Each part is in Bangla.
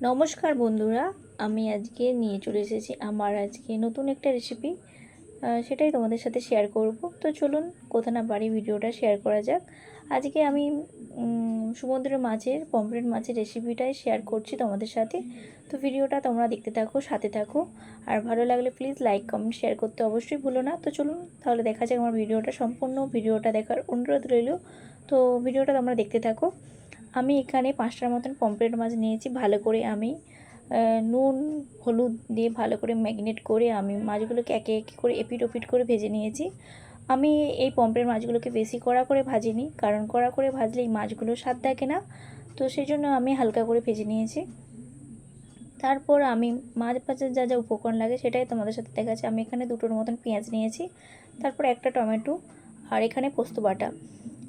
নমস্কার বন্ধুরা, আমি আজকে নিয়ে চলে এসেছি আমার আজকে নতুন একটা রেসিপি। সেটাই তোমাদের সাথে শেয়ার করব। তো চলুন কোথা না বাড়ি ভিডিওটা শেয়ার করা যাক। আজকে আমি সমুদ্রের মাছের পমফ্রেট মাছের রেসিপিটাই শেয়ার করছি তোমাদের সাথে। তো ভিডিওটা তোমরা দেখতে থাকো, সাথে থাকো। আর ভালো লাগলে প্লিজ লাইক কমেন্ট শেয়ার করতে অবশ্যই ভুলো না। তো চলুন তাহলে দেখা যাক আমার ভিডিওটা, সম্পূর্ণ ভিডিওটা দেখার অনুরোধ রইল। তো ভিডিওটা তোমরা দেখতে থাকো। আমি এখানে 5টার মতন পমফ্রেট মাছ নিয়েছি। ভালো করে আমি নুন হলুদ দিয়ে ভালো করে ম্যারিনেট করে আমি মাছগুলোকে একে একে করে এপিট ওপিট করে ভেজে নিয়েছি। আমি এই পমফ্রেট মাছগুলোকে বেশি কড়া করে ভাজিনি, কারণ কড়া করে ভাজলে এই মাছগুলো স্বাদ থাকে না। তো সেই জন্য আমি হালকা করে ভেজে নিয়েছি। তারপর আমি মাছ ভাজার যা যা উপকরণ লাগে সেটাই তোমাদের সাথে দেখাচ্ছি। আমি এখানে 2টোর মতন পেঁয়াজ নিয়েছি, তারপর একটা টমেটো, আর এখানে পোস্ত বাটা।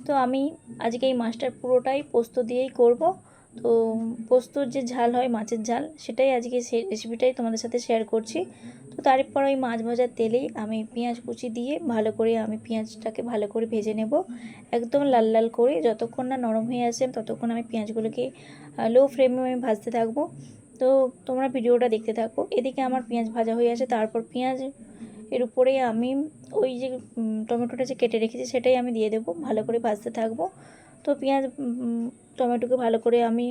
তো আমি আজকে এই মাছটার পুরোটাই পোস্ত দিয়েই করব। তো পোস্তর যে ঝাল হয়, মাছের ঝাল, সেটাই আজকে সেই রেসিপিটাই তোমাদের সাথে শেয়ার করছি। তো তারপর ওই মাছ ভাজার তেলেই আমি পেঁয়াজ কুচি দিয়ে ভালো করে আমি পেঁয়াজটাকে ভালো করে ভেজে নেব, একদম লাল লাল করে। যতক্ষণ না নরম হয়ে আসে ততক্ষণ আমি পেঁয়াজগুলোকে লো ফ্লেমে আমি ভাজতে থাকবো। তো তোমরা ভিডিওটা দেখতে থাকো। এদিকে আমার পেঁয়াজ ভাজা হয়ে আসে, তারপর পেঁয়াজ এর উপরে আমি ওই যে টমেটোটা যে কেটে রেখেছি সেটাই আমি দিয়ে দেবো, ভালো করে ভাজতে থাকবো। তো পেঁয়াজ টমেটোকে ভালো করে আমি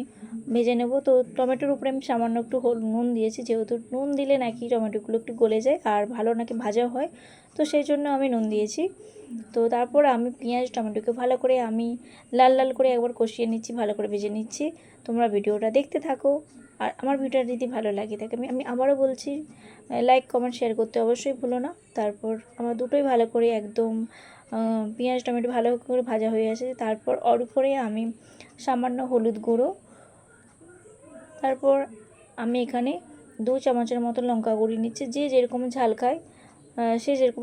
ভেজে নেব। তো টমেটোর উপরে আমি সামান্য একটু নুন দিয়েছি, যেহেতু নুন দিলে নাকি টমেটোগুলো একটু গলে যায় আর ভালো নাকি ভাজা হয়, তো সেই জন্য আমি নুন দিয়েছি। তো তারপর আমি পেঁয়াজ টমেটোকে ভালো করে আমি লাল লাল করে একবার কষিয়ে নিচ্ছি, ভালো করে ভেজে নিচ্ছি। তোমরা ভিডিওটা দেখতে থাকো। আর আমার ভিডিওটা যদি ভালো লাগে থাকে আমি আবারও বলছি, লাইক কমেন্ট শেয়ার করতে অবশ্যই ভুলো না। তারপর আমার দুটোই ভালো করে একদম পেঁয়াজ টমেটো ভালো করে ভাজা হয়ে আসে। তারপর ওর উপরে আমি সামান্য হলুদ গুঁড়ো, তারপর আমি এখানে 2 চামচের মতো লঙ্কা গুঁড়ি নিচ্ছি। যে যেরকম ঝাল খায় সে যেরকম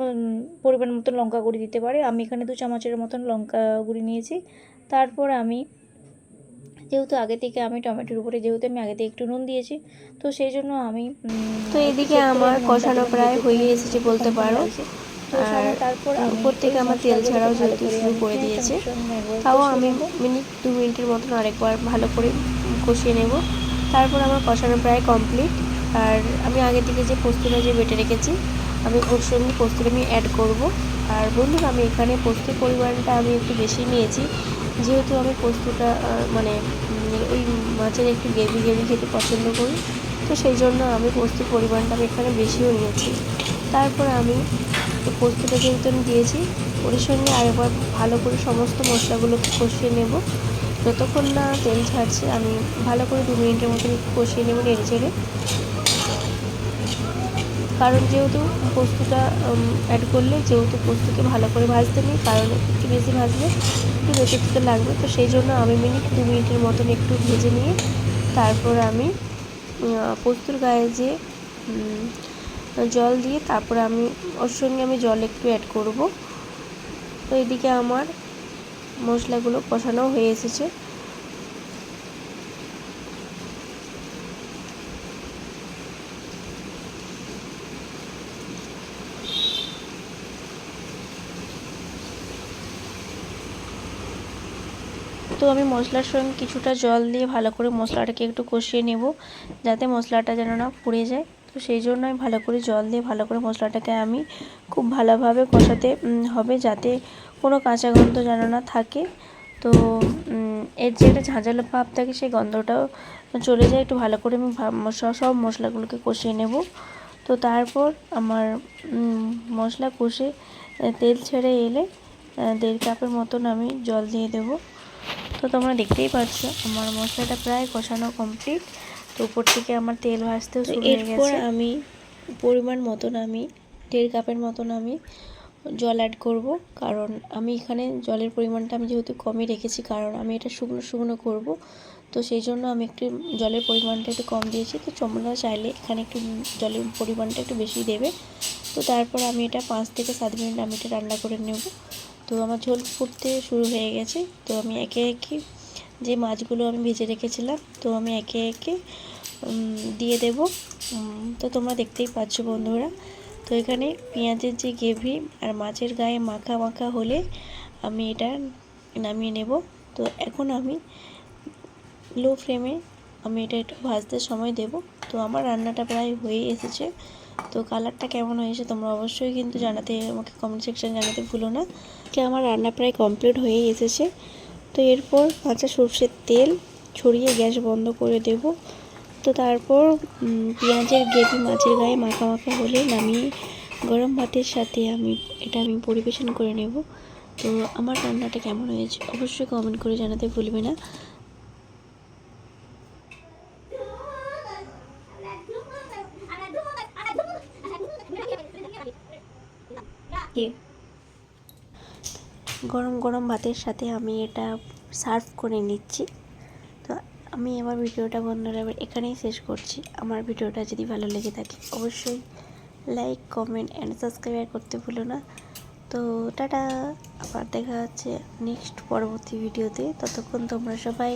পরিমাণ মতো লঙ্কা গুঁড়ি দিতে পারে। আমি এখানে 2 চামচের মতন লঙ্কা গুঁড়ি নিয়েছি। তারপর আমি যেহেতু আগে থেকে আমি টমেটোর উপরে যেহেতু আমি আগে থেকে একটু নুন দিয়েছি, তো সেই জন্য আমি তো একটু এদিকে চেক করে আমার আমি নুনটা কষানো দিলাম, প্রায় যেহেতু হয়ে এখানে নুনটা এসেছে একটু বলতে কম কম পারো। লাগছে। তো আর তারপর আমি উপর ওই থেকে আমার তেল মশলাগুলোকে ছাড়াও ভালো জ্বলতে করে শুরু আমি করে পেঁয়াজটা দিয়েছে। সঙ্গে একবার তাও কষিয়ে আমি নেব। মিনিট 2 মিনিটের মতন আরেকবার ভালো করে কষিয়ে নেব। তারপর আমার কষানো প্রায় কমপ্লিট। আর আমি আগে থেকে যে পোস্তটা যে বেটে রেখেছি, আমি ওর সঙ্গে পোস্তটা আমি অ্যাড করব। আর বন্ধুরা, আমি এখানে পোস্তের পরিমাণটা আমি একটু বেশি নিয়েছি, যেহেতু আমি পোস্তটা মানে ওই মাছের একটু গ্রেভি গ্রেভি খেতে পছন্দ করি। তো সেই জন্য আমি পোস্তের পরিমাণটা আমি এখানে বেশিও নিয়েছি। তারপর আমি পোস্তটা যেহেতু আমি দিয়েছি, ওর সঙ্গে আরেকবার ভালো করে সমস্ত মশলাগুলোকে কষিয়ে নেব। যতক্ষণ না তেল ছাড়ছে আমি ভালো করে 2 মিনিটের মতন একটু কষিয়ে নেব নেড়ে চেড়ে। কারণ যেহেতু পোস্তটা অ্যাড করলে, যেহেতু পোস্তকে ভালো করে ভাজতে নেই, কারণ একটু বেশি ভাজলে একটু বেঁচে লাগবে। তো সেই জন্য আমি 2 মিনিটের মতন একটু ভেজে নিয়ে তারপর আমি পোস্তর গায়ে যে জল দিয়ে তারপরে আমি ওর সঙ্গে আমি জল একটু অ্যাড করব। তো এদিকে আমার মশলাগুলো কষানো হয়ে এসেছে। তো আমি মশলার সঙ্গে কিছুটা জল দিয়ে ভালো করে মশলাটাকে একটু কষিয়ে নেব, যাতে মশলাটা যেন না পুড়ে যায়। তো সেই জন্য আমি ভালো করে জল দিয়ে ভালো করে মশলাটাকে আমি খুব ভালোভাবে কষাতে হবে, যাতে কোনো কাঁচা গন্ধ যেন না থাকে। তো এর যে একটা ঝাঁঝালো ভাব থাকে সেই গন্ধটাও চলে যায়। একটু ভালো করে আমি সব মশলাগুলোকে কষিয়ে নেব। তো তারপর আমার মশলা কষে তেল ছেড়ে এলে 1.5 কাপের মতন আমি জল দিয়ে দেবো। তো তোমরা দেখতেই পাচ্ছ আমার মশলাটা প্রায় কষানো কমপ্লিট। তো উপর থেকে আমার তেল ভাজতেও শুরু হয়ে গেছে। এরপর আমি পরিমাণ মতন আমি 1.5 কাপের মতন আমি জল অ্যাড করব, কারণ আমি এখানে জলের পরিমাণটা আমি যেহেতু কমই রেখেছি, কারণ আমি এটা শুকনো শুকনো করব। তো সেই জন্য আমি একটু জলের পরিমাণটা একটু কম দিয়েছি। তো তোমরা চাইলে এখানে একটু জলের পরিমাণটা একটু বেশি দেবে। তো তারপর আমি এটা 5 থেকে 7 মিনিট আমি এটা রান্না করে নেব। তো আমার ঝোল ফুটতে শুরু হয়ে গেছে। তো আমি একে একে যে মাছগুলো আমি ভেজে রেখেছিলাম, তো আমি একে একে দিয়ে দেব। তো তোমরা দেখতেই পাচ্ছ বন্ধুরা। তো এখানে পেঁয়াজের যে গ্রেভি আর মাছের গায়ে মাখা মাখা হলে আমি এটা নামিয়ে নেব। তো এখন আমি লো ফ্লেমে আমি এটা একটু ভাজতে সময় দেব। তো আমার রান্নাটা প্রায় হয়ে এসেছে। তো কালারটা কেমন হয়েছে তোমরা অবশ্যই কিন্তু জানাতে, আমাকে কমেন্ট সেকশানে জানাতে ভুলো না। আমার রান্না প্রায় কমপ্লিট হয়ে এসেছে। তো এরপর কাঁচা সর্ষের তেল ছড়িয়ে গ্যাস বন্ধ করে দেব। তো তারপর পেঁয়াজের গ্রেভি মাছের গায়ে মাখা মাখা হলে নামিয়ে গরম ভাতের সাথে আমি পরিবেশন করে নেব। তো আমার রান্নাটা কেমন হয়েছে অবশ্যই কমেন্ট করে জানাতে ভুলবে না। গরম গরম ভাতের সাথে আমি এটা সার্ভ করে নিচ্ছি। তো আমি আমার ভিডিওটা বন্ধুরা এবার এখানেই শেষ করছি। আমার ভিডিওটা যদি ভালো লেগে থাকে অবশ্যই লাইক, কমেন্ট অ্যান্ড সাবস্ক্রাইব করতে ভুলো না। তো টাটা, আবার দেখা হচ্ছে নেক্সট পরবর্তী ভিডিওতে। ততক্ষণ তোমরা সবাই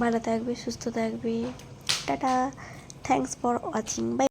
ভালো থাকবে, সুস্থ থাকবে। Tata, thanks for watching, by.